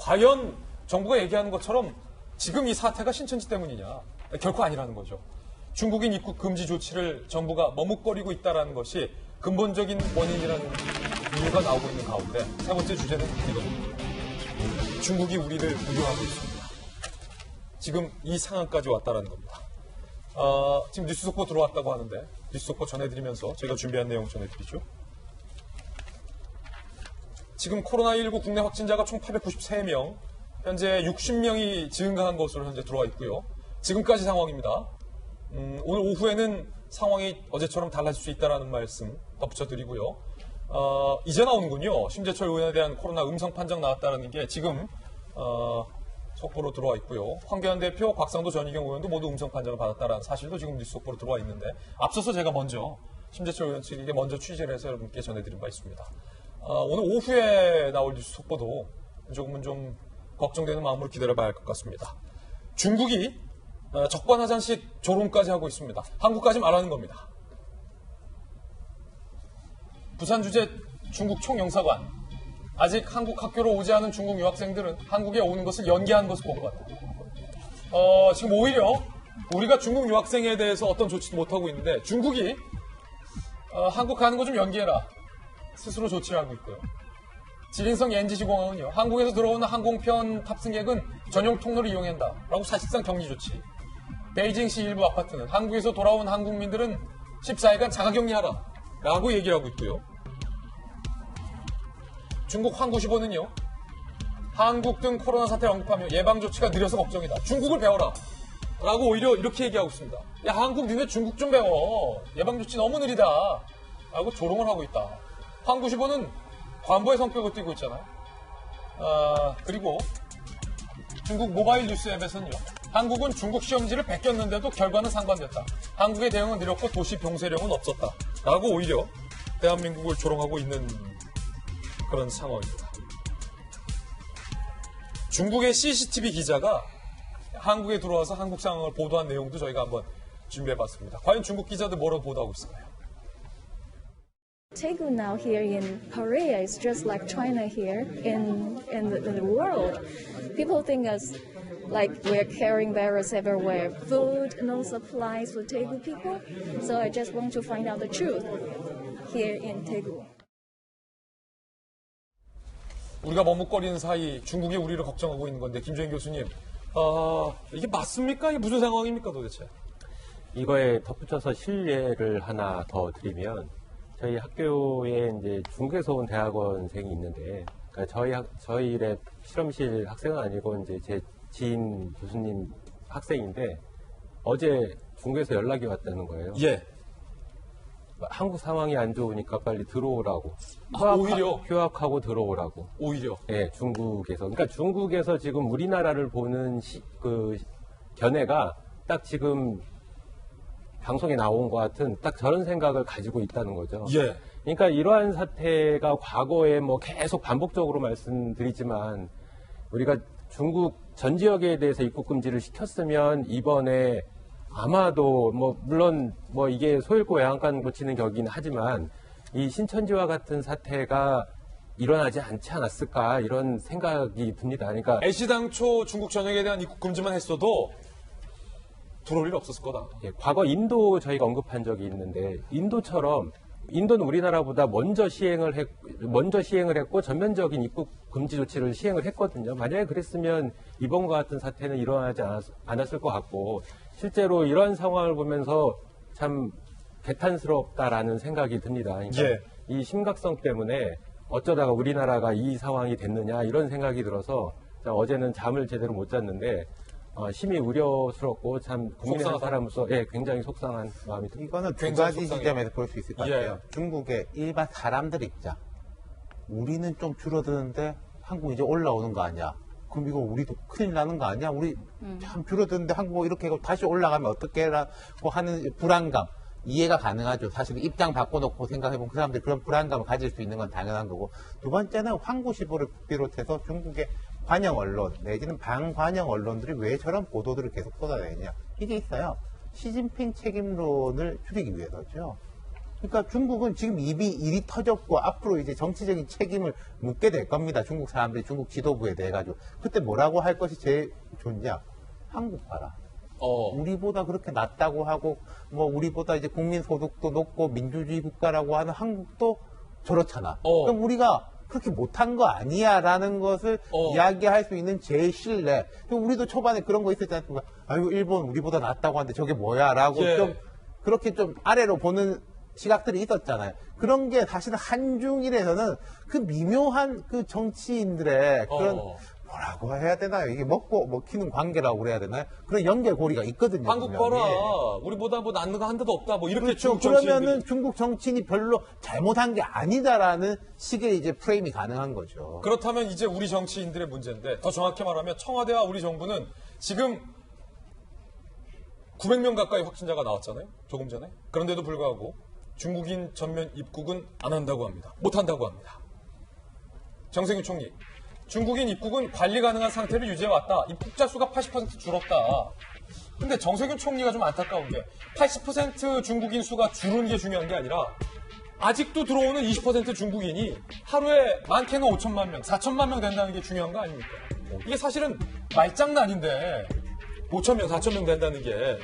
과연 정부가 얘기하는 것처럼 지금 이 사태가 신천지 때문이냐? 결코 아니라는 거죠. 중국인 입국 금지 조치를 정부가 머뭇거리고 있다는 것이 근본적인 원인이라는 이유가 나오고 있는 가운데 세 번째 주제는 이겁니다. 중국이 우리를 우려하고 있습니다. 지금 이 상황까지 왔다는 겁니다. 지금 뉴스 속보 들어왔다고 하는데 뉴스 속보 전해드리면서 저희가 준비한 내용 전해드리죠. 지금 코로나19 국내 확진자가 총 893명, 현재 60명이 증가한 것으로 현재 들어와 있고요. 지금까지 상황입니다. 오늘 오후에는 상황이 어제처럼 달라질 수 있다는 말씀 덧붙여 드리고요. 이제 나오는군요. 심재철 의원에 대한 코로나 음성 판정 나왔다는 게 지금 속보로 들어와 있고요. 황교안 대표, 곽상도 전희경 의원도 모두 음성 판정을 받았다는 사실도 지금 뉴스 속보로 들어와 있는데 앞서서 제가 먼저 심재철 의원 측에게 먼저 취재를 해서 여러분께 전해드린 바 있습니다. 오늘 오후에 나올 뉴스 속보도 조금은 좀 걱정되는 마음으로 기다려봐야 할 것 같습니다. 중국이 적반하장식 조롱까지 하고 있습니다. 한국까지 말하는 겁니다. 부산 주재 중국 총영사관, 아직 한국 학교로 오지 않은 중국 유학생들은 한국에 오는 것을 연기한 것을 본 것 같아요. 지금 오히려 우리가 중국 유학생에 대해서 어떤 조치도 못하고 있는데 중국이 한국 가는 거 좀 연기해라. 스스로 조치를 하고 있고요. 지린성 NGC공항은요. 한국에서 들어오는 항공편 탑승객은 전용 통로를 이용한다. 라고 사실상 격리 조치. 베이징시 일부 아파트는 한국에서 돌아온 한국민들은 14일간 자가격리하라. 라고 얘기를 하고 있고요. 중국 환구시보는요. 한국 등 코로나 사태를 언급하며 예방조치가 느려서 걱정이다. 중국을 배워라. 라고 오히려 이렇게 얘기하고 있습니다. 야, 한국 니네 중국 좀 배워. 예방조치 너무 느리다. 라고 조롱을 하고 있다. 한국시보는 관보의 성격을 띠고 있잖아요. 그리고 중국 모바일 뉴스 앱에서는요. 한국은 중국 시험지를 베꼈는데도 결과는 상반됐다. 한국의 대응은 느렸고 도시 병쇄령은 없었다. 라고 오히려 대한민국을 조롱하고 있는 그런 상황입니다. 중국의 CCTV 기자가 한국에 들어와서 한국 상황을 보도한 내용도 저희가 한번 준비해봤습니다. 과연 중국 기자들 뭐라고 보도하고 있을까요? Daegu now here in Korea is just like China here in the world. People think us like we're carrying virus everywhere, food, no supplies for Daegu people. So I just want to find out the truth here in Daegu. 우리가 머뭇거리는 사이 중국이 우리를 걱정하고 있는 건데 김종인 교수님, 이게 맞습니까? 이게 무슨 상황입니까 도대체? 이거에 덧붙여서 실례를 하나 더 드리면 저희 학교에 이제 중국에서 온 대학원생이 있는데, 그러니까 저희 일의 실험실 학생은 아니고 이제 제 지인 교수님 학생인데 어제 중국에서 연락이 왔다는 거예요. 예. 한국 상황이 안 좋으니까 빨리 들어오라고. 오히려 휴학하고 들어오라고. 오히려. 네, 중국에서. 그러니까 중국에서 지금 우리나라를 보는 견해가 딱 지금 방송에 나온 것 같은 딱 저런 생각을 가지고 있다는 거죠. 예. 그러니까 이러한 사태가 과거에 뭐 계속 반복적으로 말씀드리지만 우리가 중국 전 지역에 대해서 입국 금지를 시켰으면 이번에 아마도 물론 이게 소일고 외양간 고치는 격이긴 하지만 이 신천지와 같은 사태가 일어나지 않지 않았을까 이런 생각이 듭니다. 그러니까 애시당초 중국 전역에 대한 입국 금지만 했어도 들어올 일 없었을 거다. 예, 과거 인도 저희가 언급한 적이 있는데 인도처럼 인도는 우리나라보다 먼저 시행을 했고 전면적인 입국 금지 조치를 시행을 했거든요. 만약에 그랬으면 이번과 같은 사태는 일어나지 않았을 것 같고 실제로 이런 상황을 보면서 참 개탄스럽다라는 생각이 듭니다. 그러니까 예. 이 심각성 때문에 어쩌다가 우리나라가 이 상황이 됐느냐 이런 생각이 들어서 어제는 잠을 제대로 못 잤는데 심히 우려스럽고 참 국민의 한 사람으로서 굉장히 속상한 마음이 듭니다. 이거는 두 가지 지점에서 볼 수 있을 것 같아요. 중국의 일반 사람들 입장. 우리는 좀 줄어드는데 한국 이제 올라오는 거 아니야. 그럼 이거 우리도 큰일 나는 거 아니야? 우리 참 줄어드는데 한국 이렇게 다시 올라가면 어떡해라고 하는 불안감. 이해가 가능하죠. 사실 입장 바꿔놓고 생각해보면 그 사람들이 그런 불안감을 가질 수 있는 건 당연한 거고. 두 번째는 환구시보를 비롯해서 중국의 관영 언론 내지는 반관영 언론들이 왜 저런 보도들을 계속 쏟아내냐 이게 있어요. 시진핑 책임론을 줄이기 위해서죠. 그러니까 중국은 지금 일이 터졌고 앞으로 이제 정치적인 책임을 묻게 될 겁니다. 중국 사람들이 중국 지도부에 대해 가지고 그때 뭐라고 할 것이 제일 좋냐? 한국 봐라. 우리보다 그렇게 낮다고 하고 뭐 우리보다 이제 국민 소득도 높고 민주주의 국가라고 하는 한국도 저렇잖아. 그럼 우리가 그렇게 못한 거 아니야라는 것을 이야기할 수 있는 제일 신뢰. 우리도 초반에 그런 거 있었지 않습니까? 아유 일본 우리보다 낫다고 하는데 저게 뭐야라고 예. 좀 그렇게 좀 아래로 보는 시각들이 있었잖아요. 그런 게 사실은 한중일에서는 그 미묘한 그 정치인들의 그런 뭐라고 해야 되나요? 이게 먹고 먹히는 관계라고 그래야 되나요? 그런 연결고리가 있거든요. 한국 분명히. 봐라. 우리보다 뭐 낫는 거 한 대도 없다. 뭐 이렇게 그렇죠. 중국 그러면은 정치인들이- 중국 정치인이 별로 잘못한 게 아니다라는 식의 이제 프레임이 가능한 거죠. 그렇다면 이제 우리 정치인들의 문제인데 더 정확히 말하면 청와대와 우리 정부는 지금 900명 가까이 확진자가 나왔잖아요. 조금 전에. 그런데도 불구하고 중국인 전면 입국은 안 한다고 합니다. 못 한다고 합니다. 정세균 총리. 중국인 입국은 관리 가능한 상태를 유지해왔다. 입국자 수가 80% 줄었다. 근데 정세균 총리가 좀 안타까운 게 80% 중국인 수가 줄은 게 중요한 게 아니라 아직도 들어오는 20% 중국인이 하루에 많게는 5천만 명, 4천만 명 된다는 게 중요한 거 아닙니까? 이게 사실은 말장난인데 5천 명, 4천 명 된다는 게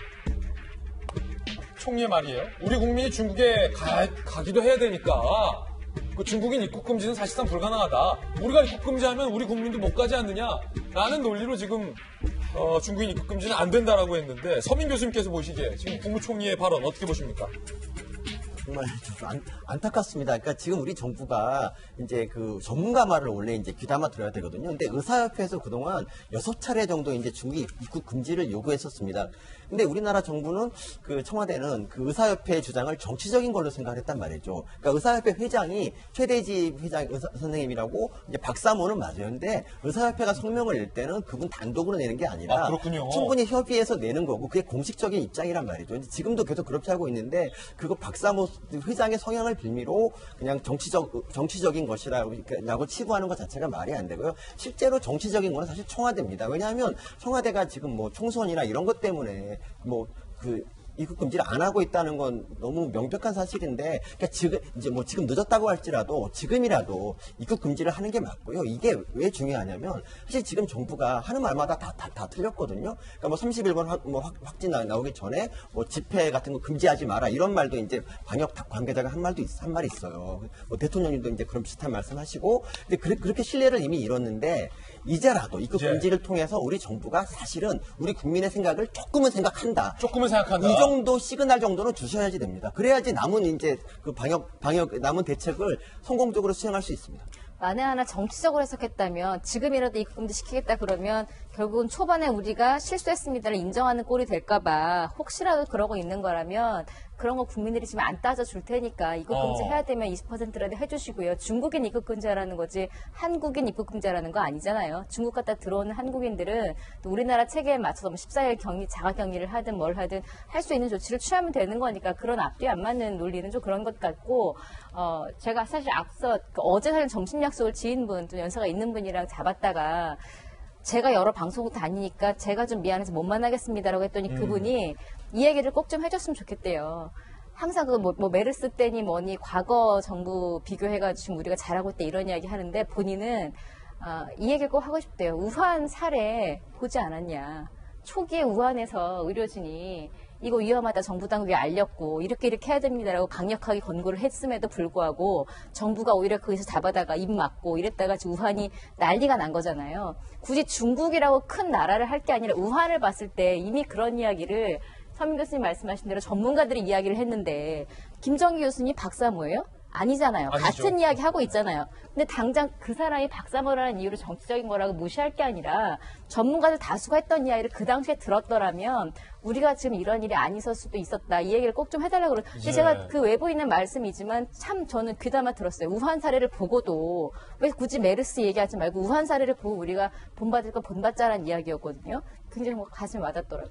총리의 말이에요. 우리 국민이 중국에 가기도 해야 되니까 그 중국인 입국 금지는 사실상 불가능하다. 우리가 입국 금지하면 우리 국민도 못 가지 않느냐라는 논리로 지금 중국인 입국 금지는 안 된다라고 했는데 서민 교수님께서 보시기에 지금 국무총리의 발언 어떻게 보십니까? 정말 좀 안타깝습니다. 그러니까 지금 우리 정부가 이제 그 전문가 말을 원래 이제 귀담아 들어야 되거든요. 근데 의사협회에서 그동안 6차례 정도 이제 중국 입국 금지를 요구했었습니다. 근데 우리나라 정부는 그 청와대는 그 의사협회의 주장을 정치적인 걸로 생각을 했단 말이죠. 그러니까 의사협회 회장이 최대지 회장 선생님이라고 이제 박사모는 맞아요. 근데 의사협회가 성명을 낼 때는 그분 단독으로 내는 게 아니라 그렇군요. 충분히 협의해서 내는 거고 그게 공식적인 입장이란 말이죠. 근데 지금도 계속 그렇게 하고 있는데 그거 박사모 회장의 성향을 빌미로 그냥 정치적인 것이라고 치부하는 것 자체가 말이 안 되고요. 실제로 정치적인 거는 사실 청와대입니다. 왜냐하면 청와대가 지금 뭐 총선이나 이런 것 때문에 입국 금지를 안 하고 있다는 건 너무 명백한 사실인데, 그러니까 지금 늦었다고 할지라도 지금이라도 입국 금지를 하는 게 맞고요. 이게 왜 중요하냐면 사실 지금 정부가 하는 말마다 다 틀렸거든요. 그러니까 뭐 31번 확진 나오기 전에 뭐 집회 같은 거 금지하지 마라 이런 말도 이제 방역 관계자가 한 말 있어요. 뭐 대통령님도 이제 그런 비슷한 말씀하시고, 근데 그렇게 신뢰를 이미 잃었는데 이제라도 입국 금지를 통해서 우리 정부가 사실은 우리 국민의 생각을 조금은 생각한다. 이 정도 시그널 정도는 주셔야지 됩니다. 그래야지 남은 이제 그 방역 남은 대책을 성공적으로 수행할 수 있습니다. 만에 하나 정치적으로 해석했다면 지금이라도 입국 금지 시키겠다 그러면 결국은 초반에 우리가 실수했습니다를 인정하는 꼴이 될까봐 혹시라도 그러고 있는 거라면 그런 거 국민들이 지금 안 따져줄 테니까 입국 금지 해야 되면 20%라도 해주시고요. 중국인 입국 금지라는 거지 한국인 입국 금지라는 거 아니잖아요. 중국 갔다 들어오는 한국인들은 또 우리나라 체계에 맞춰서 14일 자가격리를 하든 뭘 하든 할 수 있는 조치를 취하면 되는 거니까 그런 앞뒤 안 맞는 논리는 좀 그런 것 같고, 제가 사실 앞서 어제 사실 점심 약속을 지인분 좀 연세가 있는 분이랑 잡았다가 제가 여러 방송국 다니니까 제가 좀 미안해서 못 만나겠습니다라고 했더니 그분이 이 얘기를 꼭 좀 해줬으면 좋겠대요. 항상 뭐 메르스 때니 뭐니 과거 정부 비교해가지고 지금 우리가 잘하고 있다 이런 이야기 하는데 본인은 이 얘기를 꼭 하고 싶대요. 우한 사례 보지 않았냐. 초기에 우한에서 의료진이 이거 위험하다 정부 당국에 알렸고 이렇게 해야 됩니다라고 강력하게 권고를 했음에도 불구하고 정부가 오히려 거기서 잡아다가 입 막고 이랬다가 지금 우한이 난리가 난 거잖아요. 굳이 중국이라고 큰 나라를 할 게 아니라 우한을 봤을 때 이미 그런 이야기를 서민 교수님 말씀하신 대로 전문가들이 이야기를 했는데 김정기 교수님 박사모예요? 아니잖아요. 아니죠. 같은 이야기 하고 있잖아요. 근데 당장 그 사람이 박사모라는 이유로 정치적인 거라고 무시할 게 아니라 전문가들 다수가 했던 이야기를 그 당시에 들었더라면 우리가 지금 이런 일이 안 있을 수도 있었다. 이 얘기를 꼭 좀 해달라고 그러고. 근데 제가 그 외부인의 말씀이지만 참 저는 귀담아 들었어요. 우한 사례를 보고도 왜 굳이 메르스 얘기하지 말고 우한 사례를 보고 우리가 본받을 거 본받자라는 이야기였거든요. 굉장히 가슴에 와닿더라고요.